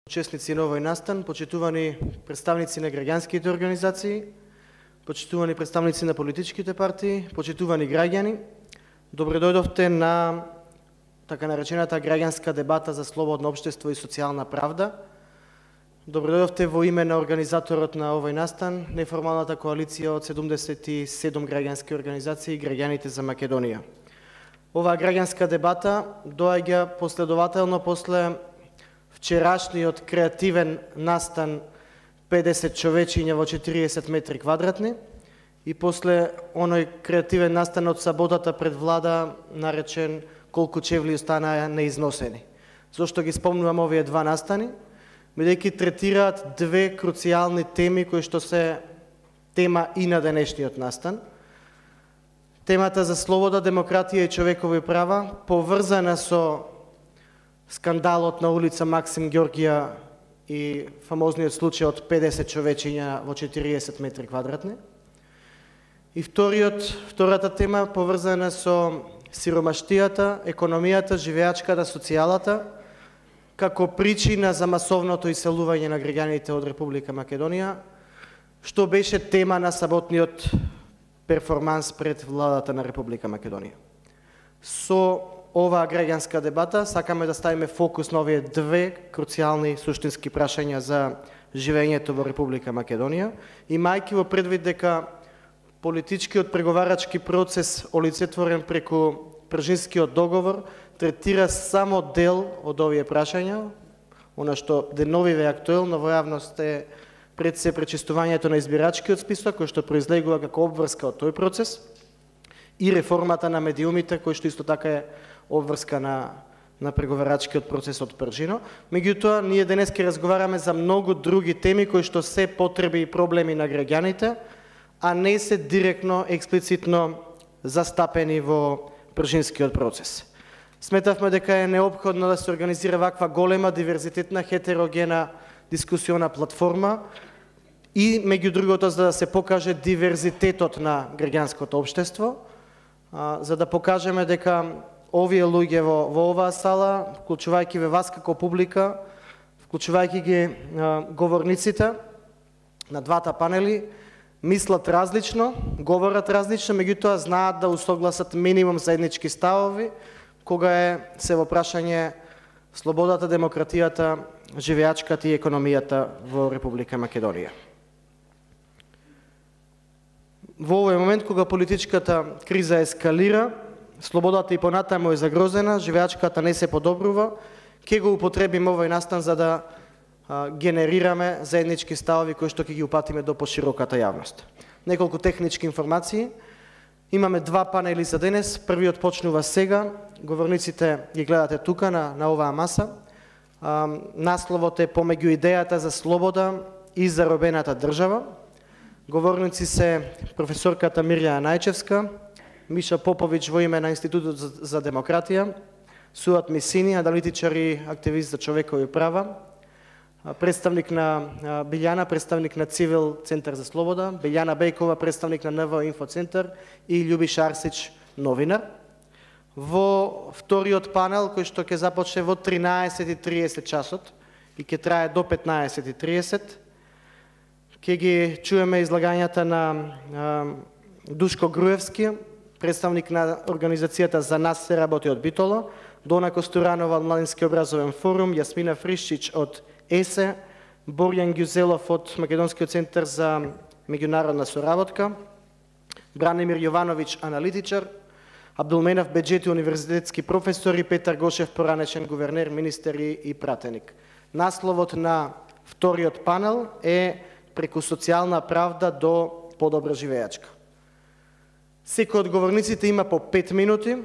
Учесници на овој настан, почитувани представници на граѓанските организации, почитувани представници на политичките партии, почитувани граѓани, добредојдовте на така наречената граѓанска дебата за слободно општество и социјална правда. Добредојдовте во име на организаторот на овој настан, неформалната коалиција од 77 граѓански организации, Граѓаните за Македонија. Оваа граѓанска дебата доаѓа последователно после вчерашниот креативен настан 50 човечиња во 40 метри квадратни и после оној креативен настан од саботата пред влада наречен колку чевли останаа неизносени. Зошто ги спомнувам овие два настани? Бидејќи третираат две круцијални теми кои што се тема и на денешниот настан. Темата за слобода, демократија и човекови права, поврзана со скандалот на улица Максим Ѓоргија и фамозниот случај од 50 човечиња во 40 метри квадратни. И втората тема поврзана со сиромаштијата, економијата, живеачката, социјалата, како причина за масовното иселување на граѓаните од Република Македонија, што беше тема на саботниот перформанс пред владата на Република Македонија. Со оваа граѓанска дебата сакаме да ставиме фокус на овие две круцијални суштински прашања за живењето во Република Македонија, имајќи во предвид дека политичкиот преговарачки процес олицетворен преку Пржинскиот договор третира само дел од овие прашања, она што деновиве актуелно во јавност е пред се пречистувањето на избирачкиот список, кој што произлегува како обврска од тој процес, и реформата на медиумите, кој што исто така е обврска на преговарачкиот процес од Пржино. Меѓутоа, ние денес ќе разговараме за многу други теми кои што се потреби и проблеми на граѓаните, а не се директно, експлицитно застапени во Пржинскиот процес. Сметавме дека е неопходно да се организира ваква голема, диверзитетна, хетерогена дискусиона платформа и, меѓу другото, за да се покаже диверзитетот на граѓанското општество, за да покажеме дека овие луѓе во оваа сала, вклучувајќи ве вас како публика, вклучувајќи ги говорниците на двата панели, мислат различно, говорат различно, меѓутоа знаат да усогласат минимум заеднички ставови, кога се во прашање слободата, демократијата, живеачката и економијата во Република Македонија. Во овој момент, кога политичката криза ескалира, слободата и понатаму е загрозена, живеачката не се подобрува, ќе го употребиме овој настан за да генерираме заеднички ставови кои што ќе ги упатиме до пошироката јавност. Неколку технички информации. Имаме два панели за денес. Првиот почнува сега. Говорниците ги гледате тука на оваа маса. Насловот е помеѓу идејата за слобода и заробената држава. Говорници се професорката Мирја Најчевска, Миша Поповиќ во име на Институтот за демократија, Суат Мисини, аналитичар и активист за човекови права, представник на Билјана, представник на Цивил Центар за слобода, Билјана Бејкова, представник на НВО Инфоцентар и Љубиша Арсич, новинар. Во вториот панел, кој што ќе започне во 13:30 часот и ќе трае до 15:30, ќе ги чуеме излагањата на Душко Груевски, представник на организацијата За нас се работи од Битоло, Дона Костуранова од Младински образовен форум, Јасмина Фришчич од ЕСЕ, Борјан Ѓузелов од Македонскиот центар за меѓународна соработка, Бранимир Јовановиќ, аналитичар, Абдулменав Беџети, универзитетски професор и Петар Гошев, поранешен гувернер, министер и пратеник. Насловот на вториот панел е преку социјална правда до подобра живеачка. Секој од говорниците има по 5 минути.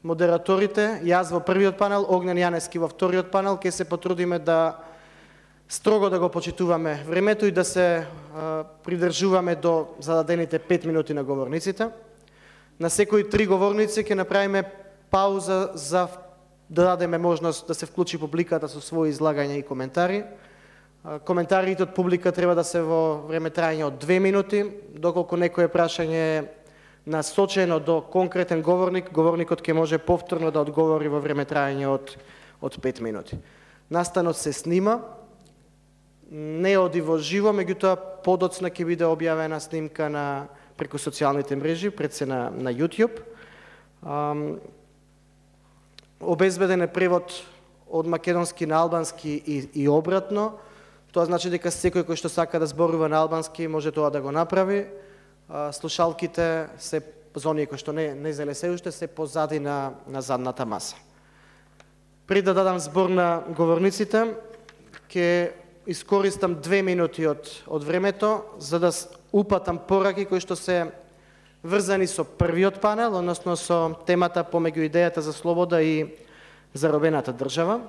Модераторите, јас во првиот панел, Огнен Јанески во вториот панел, ќе се потрудиме да строго да го почитуваме времето и да се придржуваме до зададените 5 минути на говорниците. На секои 3 говорници ќе направиме пауза за да дадеме можност да се вклучи публиката со своји излагања и коментари. Коментарите од публика треба да се во време трајање од 2 минути, доколку некое прашање е насочено до конкретен говорник, говорникот ќе може повторно да одговори во време трајање од 5 минути. Настанот се снима, не оди во живо, меѓутоа подоцна ќе биде објавена снимка преку социјалните мрежи, пред се на YouTube. Обезбеден е превод од македонски на албански и обратно. Тоа значи дека секој кој што сака да зборува на албански може тоа да го направи. Слушалките се за оние кои што не зеле се уште се позади на задната маса. Пред да дадам збор на говорниците, ќе искористам 2 минути од времето за да упатам пораки кои што се врзани со првиот панел, односно со темата помеѓу идејата за слобода и заробената држава.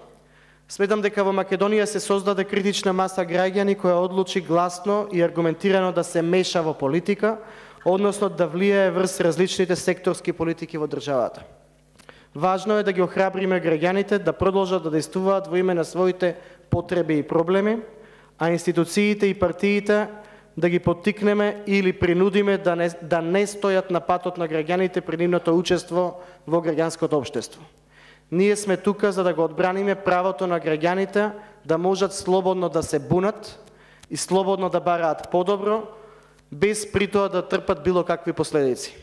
Сметам дека во Македонија се создаде критична маса граѓани која одлучи гласно и аргументирано да се меша во политика, односно да влијае врз различните секторски политики во државата. Важно е да ги охрабриме граѓаните да продолжат да действуваат во име на своите потреби и проблеми, а институциите и партиите да ги поттикнеме или принудиме да не стојат на патот на граѓаните при нивното учество во граѓанското општество. Ние сме тука за да го одбраниме правото на граѓаните да можат слободно да се бунат и слободно да бараат подобро, без при тоа да трпат било какви последици.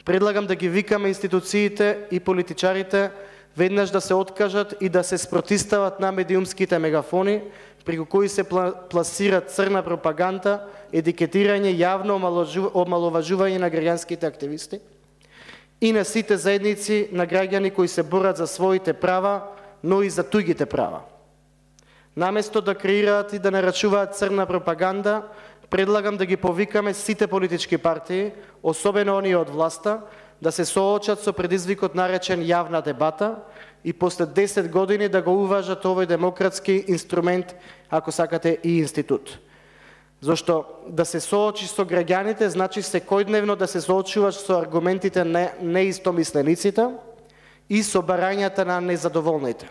Предлагам да ги викаме институциите и политичарите веднаш да се откажат и да се спротистават на медиумските мегафони, преку кои се пласира црна пропаганда, етикетирање, јавно омаловажување на граѓанските активисти и на сите заедници на граѓани кои се борат за своите права, но и за туѓите права. Наместо да креираат и да нарачуваат црна пропаганда, предлагам да ги повикаме сите политички партии, особено оние од власта, да се соочат со предизвикот наречен јавна дебата и после 10 години да го уважат овој демократски инструмент, ако сакате и институт. Зошто да се соочи со граѓаните значи секојдневно да се соочуваш со аргументите на неистомислениците и со барањата на незадоволните.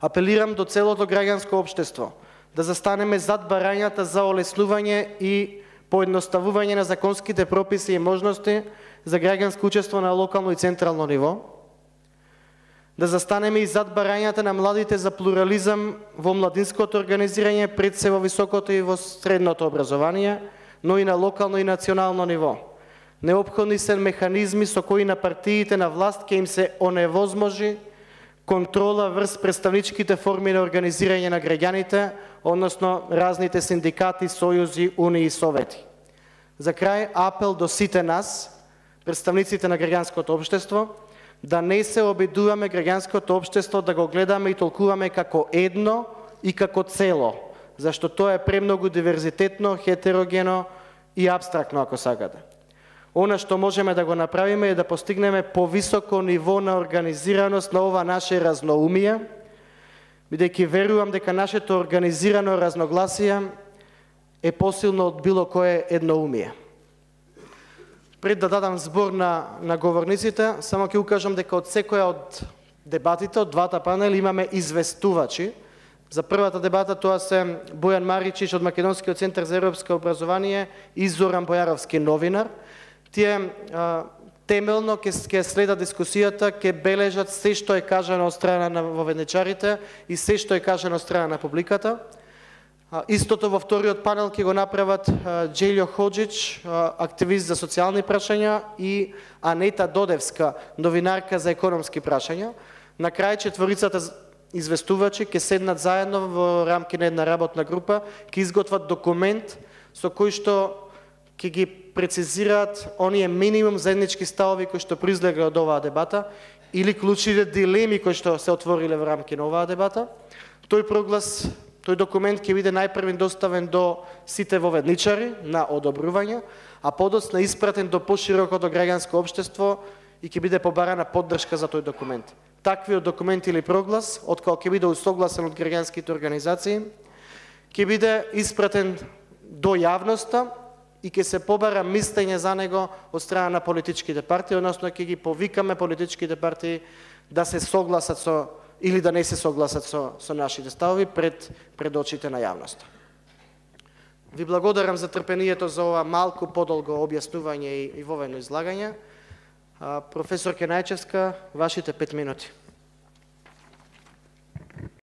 Апелирам до целото граѓанско општество да застанеме зад барањата за олеснување и поедноставување на законските прописи и можности за граѓанско учество на локално и централно ниво, да застанеме и зад барањата на младите за плурализам во младинското организирање, пред се во високото и во средното образование, но и на локално и национално ниво. Неопходни се механизми со кои на партиите на власт ќе им се оневозможи контрола врз представничките форми на организирање на граѓаните, односно разните синдикати, сојузи, унии и совети. За крај, апел до сите нас, представниците на граѓанското општество, да не се обидуваме граѓанското општество да го гледаме и толкуваме како едно и како цело, зашто тоа е премногу диверзитетно, хетерогено и абстрактно, ако сакате. Она што можеме да го направиме е да постигнеме повисоко ниво на организираност на ова наше разноумие, бидејќи верувам дека нашето организирано разногласие е посилно од било кое едноумие. Пред да дадам збор на говорниците, само ќе укажам дека од секоја од дебатите, од двата панели, имаме известувачи. За првата дебата тоа се Бојан Маричич од Македонскиот центар за европско образование и Зоран Бојаровски, новинар. Тие темелно ќе следат дискусијата, ќе бележат се што е кажано од страна на воведничарите и се што е кажано од страна на публиката. Истото во вториот панел ќе го направат Джелјо Ходжич, активист за социјални прашања, и Анета Додевска, новинарка за економски прашања. На крај четворицата известувачи ќе седнат заедно во рамки на една работна група, ќе изготват документ со кој што ќе ги прецизираат оние минимум заеднички ставови кои што произлегле од оваа дебата или клучните дилеми кои што се отвориле во рамки на оваа дебата. Тој документ ќе биде најпрвен доставен до сите воведничари на одобрување, а подоцна испратен до поширокото граѓанско општество и ќе биде побарана поддршка за тој документ. Таквиот документ или проглас, откако ќе биде усогласен од граѓанските организации, ќе биде испратен до јавноста и ќе се побара мислење за него од страна на политичките партии, односно ќе ги повикаме политичките партии да се согласат со или да не се согласат со нашите ставови пред очите на јавноста. Ви благодарам за трпението за ова малку подолго објаснување и воведно излагање. Професор Кенајчевска, вашите 5 минути.